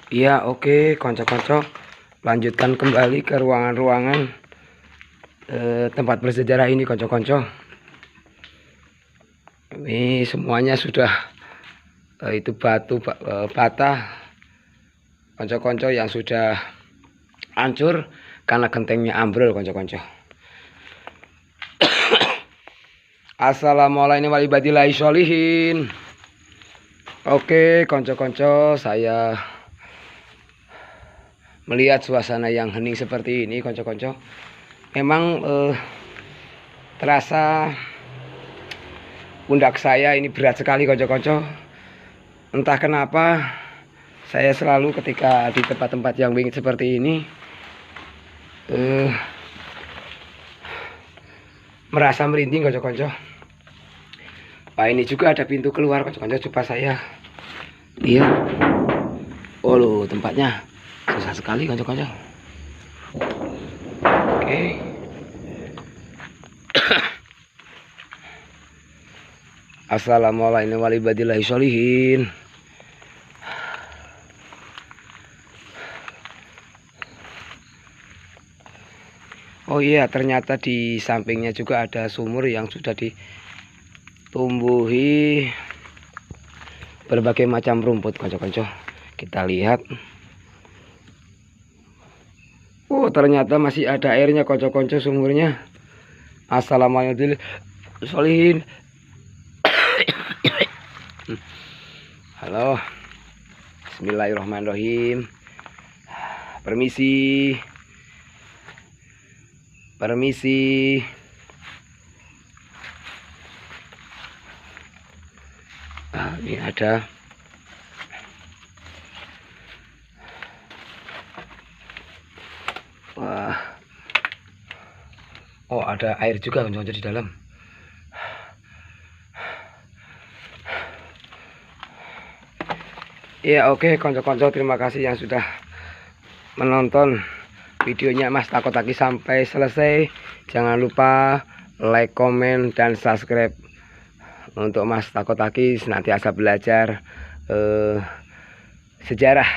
Iya, oke, konco-konco, lanjutkan kembali ke ruangan-ruangan tempat bersejarah ini, konco-konco. Ini semuanya sudah itu batu bata, konco-konco, yang sudah hancur karena gentengnya ambrol, konco-konco. Assalamualaikum warahmatullahi wabarakatuh. Oke, konco-konco, saya melihat suasana yang hening seperti ini, konco-konco, memang terasa pundak saya ini berat sekali, konco-konco. Entah kenapa saya selalu ketika di tempat-tempat yang dingin seperti ini merasa merinding, konco-konco. Pak, ini juga ada pintu keluar, konco-konco. Coba saya lihat. Oh loh, tempatnya susah sekali, konco-konco. Oke. Assalamualaikum warahmatullahi wabarakatuh. Oh iya, ternyata di sampingnya juga ada sumur yang sudah ditumbuhi berbagai macam rumput, konco-konco. Kita lihat. Oh, ternyata masih ada airnya, konco-konco, sumurnya. Assalamualaikum warahmatullahi wabarakatuh. Halo, bismillahirrahmanirrahim. Permisi. Ini ada oh, ada air juga, konco-konco, di dalam. Ya, oke, konco-konco, terima kasih yang sudah menonton videonya Mas Takotaki sampai selesai. Jangan lupa like, komen, dan subscribe. Untuk Mas Takotaki senantiasa belajar sejarah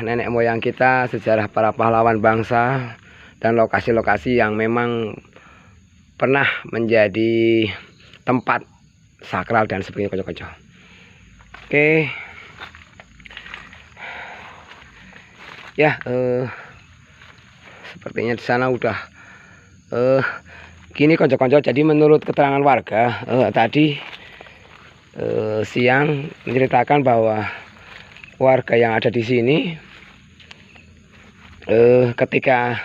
nenek moyang kita, sejarah para pahlawan bangsa, dan lokasi-lokasi yang memang pernah menjadi tempat sakral dan sebagainya, konco-konco. Oke. Ya, sepertinya di sana udah gini, konco-konco. Jadi menurut keterangan warga tadi siang menceritakan bahwa warga yang ada di sini ketika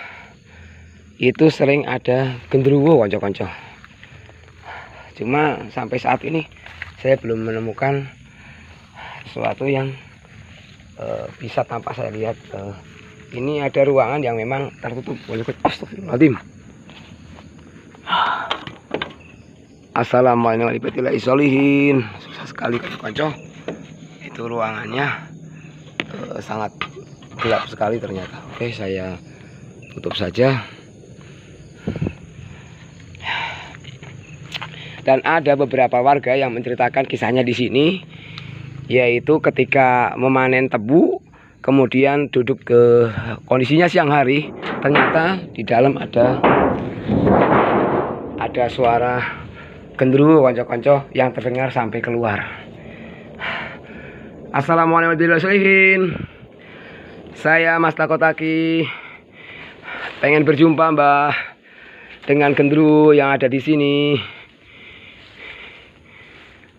itu sering ada genderuwo, konco-konco. Cuma sampai saat ini saya belum menemukan sesuatu yang bisa tampak saya lihat. Ini ada ruangan yang memang tertutup. Astagfirullahaladzim. Assalamualaikum warahmatullahi wabarakatuh. Susah sekali, konco-konco. Itu ruangannya sangat gelap sekali ternyata. Oke, saya tutup saja. Dan ada beberapa warga yang menceritakan kisahnya di sini, yaitu ketika memanen tebu, kemudian duduk ke kondisinya siang hari, ternyata di dalam ada suara genderuwo, konco-konco, yang terdengar sampai keluar. Assalamualaikum warahmatullahi wabarakatuh. Saya Mas Takotaki pengen berjumpa Mbah dengan genderuwo yang ada di sini.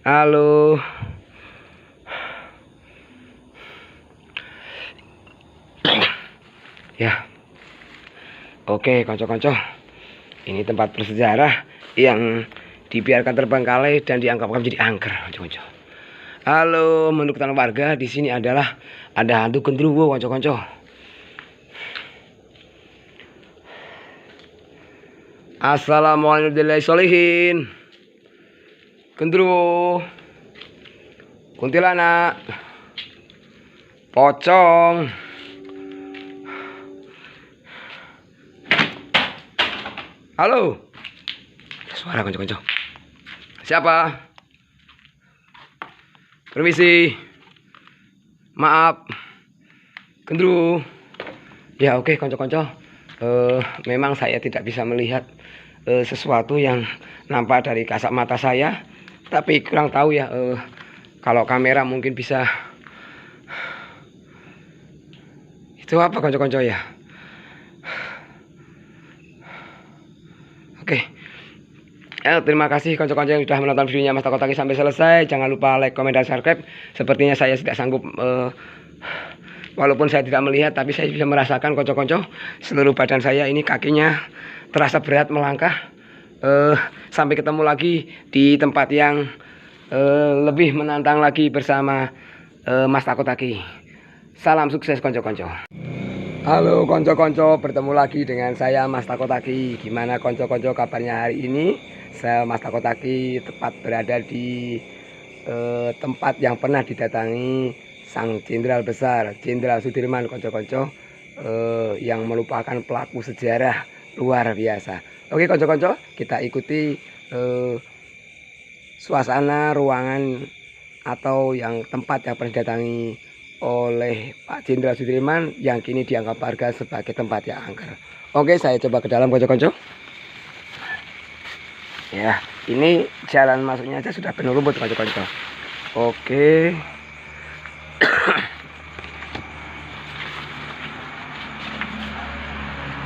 Halo. Ya. Oke, konco-konco. Ini tempat bersejarah yang dibiarkan terbengkalai dan dianggap menjadi angker, konco-konco. Halo, menurut keterangan warga di sini adalah ada hantu genderuwo, konco-konco. Assalamualaikum warahmatullahi wabarakatuh. Genderuwo, kuntilanak, pocong. Halo. Suara, konco-konco. Siapa? Permisi. Maaf, gendruwo. Ya oke, konco-konco. Memang saya tidak bisa melihat sesuatu yang nampak dari kasat mata saya, tapi kurang tahu ya. Kalau kamera mungkin bisa. Itu apa konco-konco ya? Oke. Terima kasih konco-konco yang sudah menonton videonya Mas Takotaki sampai selesai. Jangan lupa like, komen, dan subscribe. Sepertinya saya tidak sanggup, walaupun saya tidak melihat, tapi saya bisa merasakan konco-konco seluruh badan saya ini, kakinya terasa berat melangkah. Sampai ketemu lagi di tempat yang lebih menantang lagi bersama Mas Takotaki. Salam sukses konco-konco. Halo konco-konco, bertemu lagi dengan saya Mas Takotaki. Gimana konco-konco kabarnya hari ini? Saya Mas Takotaki tepat berada di tempat yang pernah didatangi Sang Jenderal Besar Jenderal Sudirman konco-konco, yang merupakan pelaku sejarah luar biasa. Oke konco-konco, kita ikuti suasana ruangan atau yang tempat yang pernah didatangi oleh Pak Jenderal Sudirman yang kini dianggap warga sebagai tempat yang angker. Oke, saya coba ke dalam konco-konco. Ya, ini jalan masuknya aja sudah penuh rumput konco-konco. Oke.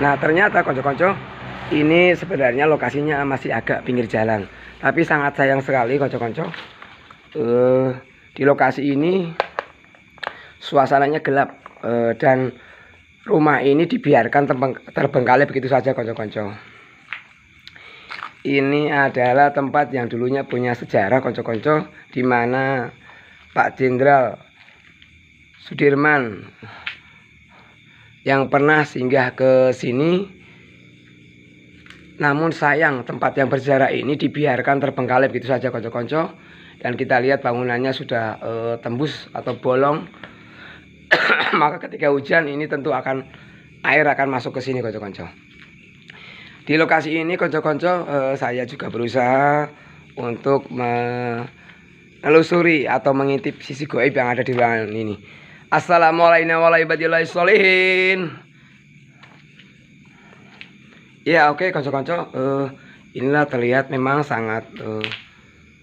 Nah, ternyata konco-konco, ini sebenarnya lokasinya masih agak pinggir jalan, tapi sangat sayang sekali konco-konco. Di lokasi ini suasananya gelap, dan rumah ini dibiarkan terbengkalai begitu saja konco-konco. Ini adalah tempat yang dulunya punya sejarah konco-konco, di mana Pak Jenderal Sudirman yang pernah singgah ke sini. Namun sayang, tempat yang bersejarah ini dibiarkan terbengkalai begitu saja konco-konco, dan kita lihat bangunannya sudah tembus atau bolong. Maka ketika hujan ini tentu air akan masuk ke sini konco-konco. Di lokasi ini konco-konco, saya juga berusaha untuk menelusuri atau mengintip sisi gaib yang ada di ruangan ini. Assalamualaikum warahmatullahi wabarakatuh. Ya oke konco-konco, inilah terlihat memang sangat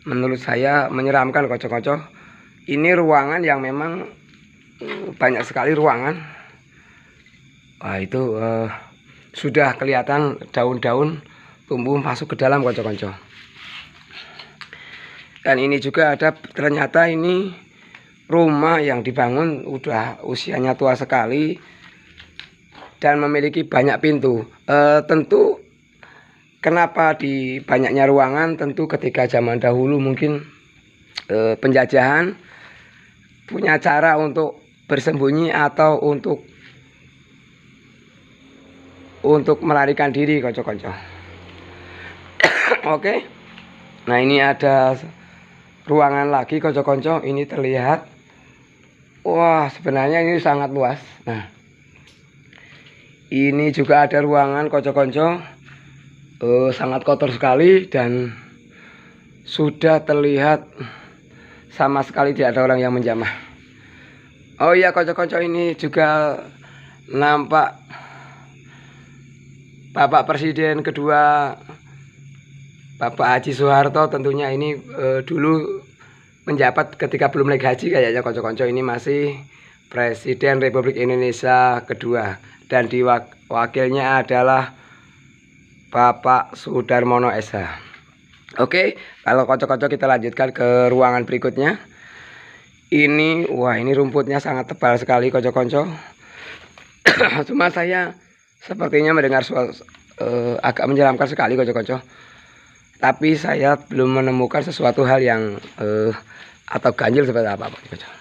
menurut saya menyeramkan konco-konco. Ini ruangan yang memang banyak sekali ruangan. Wah itu sudah kelihatan daun-daun tumbuh masuk ke dalam konco-konco. Dan ini juga ada, ternyata ini rumah yang dibangun udah usianya tua sekali dan memiliki banyak pintu. Tentu kenapa di banyaknya ruangan, tentu ketika zaman dahulu mungkin penjajahan punya cara untuk bersembunyi atau untuk melarikan diri konco-konco. Oke. Nah, ini ada ruangan lagi konco-konco. Ini terlihat, wah sebenarnya ini sangat luas. Nah, ini juga ada ruangan konco-konco, sangat kotor sekali dan sudah terlihat sama sekali tidak ada orang yang menjamah. Oh iya konco-konco, ini juga nampak Bapak Presiden kedua, Bapak Haji Soeharto. Tentunya ini dulu menjabat ketika belum naik haji kayaknya konco-konco. Ini masih Presiden Republik Indonesia kedua, dan wakilnya adalah Bapak Sudarmono SH. Oke, kalau konco-konco kita lanjutkan ke ruangan berikutnya. Ini, wah ini rumputnya sangat tebal sekali konco-konco. Cuma saya sepertinya mendengar suara agak menyeramkan sekali konco-konco. Tapi saya belum menemukan sesuatu hal yang atau ganjil seperti apa konco-konco.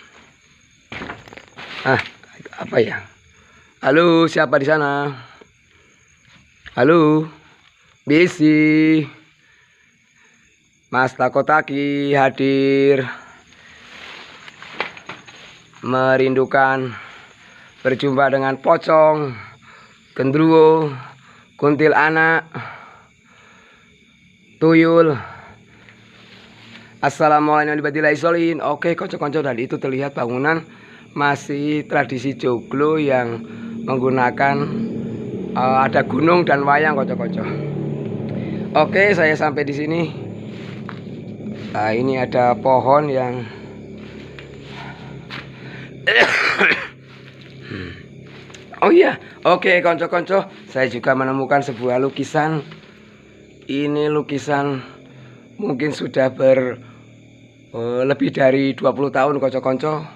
Apa ya? Halo, siapa di sana? Halo, Bisi. Mas Takotaki hadir. Merindukan berjumpa dengan pocong, gendruwo, kuntilanak, tuyul. Assalamualaikum warahmatullahi wabarakatuh. Oke konco-konco, tadi itu terlihat bangunan masih tradisi joglo yang menggunakan ada gunung dan wayang kocok-kocok. Oke, saya sampai di sini. Nah, ini ada pohon yang oh iya, oke konco-konco, saya juga menemukan sebuah lukisan. Ini lukisan mungkin sudah lebih dari 20 tahun konco-konco.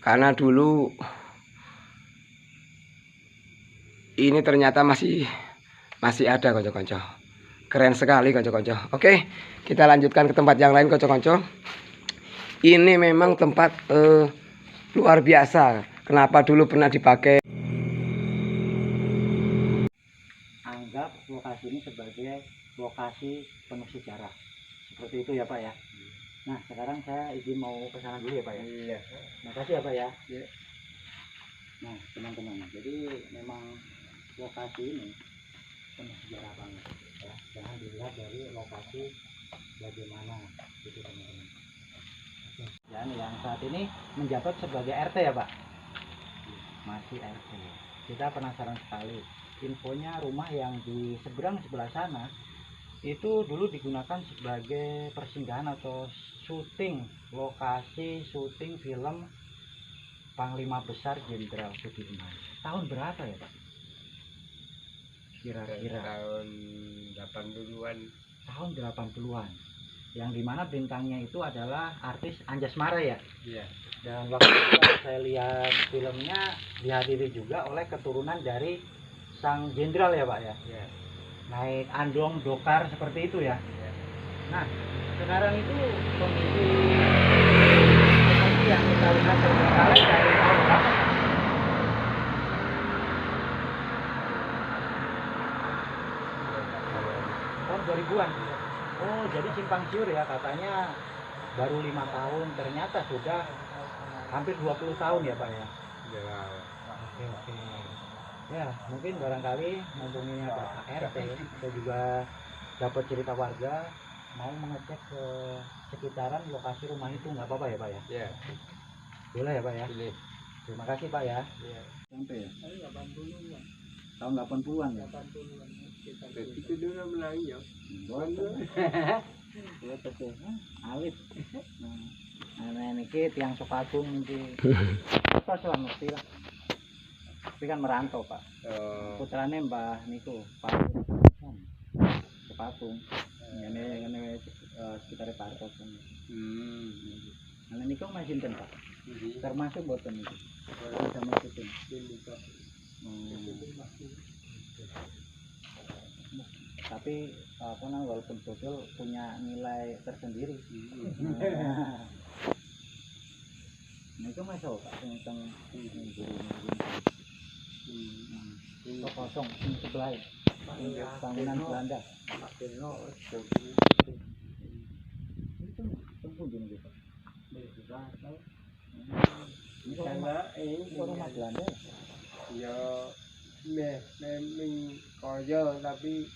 Karena dulu ini ternyata masih ada konco-konco. Keren sekali konco-konco. Oke, kita lanjutkan ke tempat yang lain konco-konco. Ini memang tempat luar biasa. Kenapa dulu pernah dipakai? Anggap lokasi ini sebagai lokasi penuh sejarah. Seperti itu ya Pak ya. Nah sekarang saya izin mau ke sana dulu ya Pak ya. Iya. Makasih ya Pak ya. Iya. Nah teman-teman, jadi memang lokasi ini penuh sejarah banget ya. Jangan dilihat dari lokasi bagaimana gitu teman-teman. Dan yang saat ini menjabat sebagai RT ya Pak. Masih RT. Kita penasaran sekali. Infonya rumah yang di seberang sebelah sana itu dulu digunakan sebagai persinggahan atau syuting, lokasi syuting film Panglima Besar Jenderal Sudirman. Tahun berapa ya Pak? Kira-kira tahun 80-an. Tahun 80-an. Yang dimana bintangnya itu adalah artis Anjasmara ya? Iya. Dan waktu itu saya lihat filmnya dihadiri juga oleh keturunan dari sang jenderal ya Pak ya? Iya. Naik andong dokar seperti itu ya? Iya. Nah sekarang itu kondisi seperti yang kita lihat terbengkalai dari tahun berapa? Tahun 2000-an. Oh jadi simpang siur ya, katanya baru 5 tahun, ternyata sudah hampir 20 tahun ya Pak ya? Iya. Oke. Ya mungkin barangkali mumpung ini ada RT, kita juga dapat cerita warga mau mengecek ke sekitaran lokasi rumah itu, nggak apa-apa ya Pak ya? Iya. Boleh ya Pak ya? Boleh. Terima kasih Pak ya. Iya. Sampai ya? Tahun 80-an ya? 80-an. Itu dulu Melayu ya. Ya betul. Alif. Nah, ini tiang Sepatung nanti. Apa selamat sih lah. Tapi kan merantau Pak. Putrane Mbah niku Pak Sepatung. Ini sekitar Partos kan. Nah niku masih sinten Pak? Termasuk boten niku. Sama sinten. Tapi apa namanya, walaupun bocil punya nilai tersendiri. Nah itu masuk Pak tentang kosong sebelah bangunan Belanda. Ini rumah Belanda. Ya, memang kaya tapi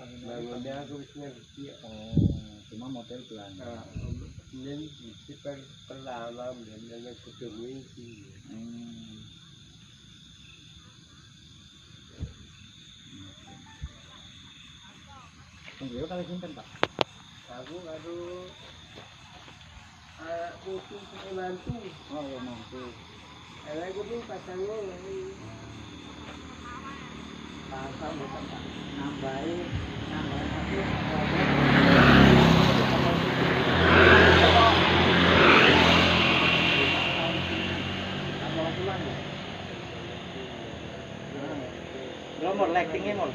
bangunnya aku ngerti. Oh, cuma model Belanda. Ini perlama dan gedung ini. Tunggu kalau sinten Pak? Aku putu punya mantu. Oh ya mantu. Aku tuh pasangnya lagi. Pasang bukan Pak. Nambahin satu. Belum mau lightingnya mau.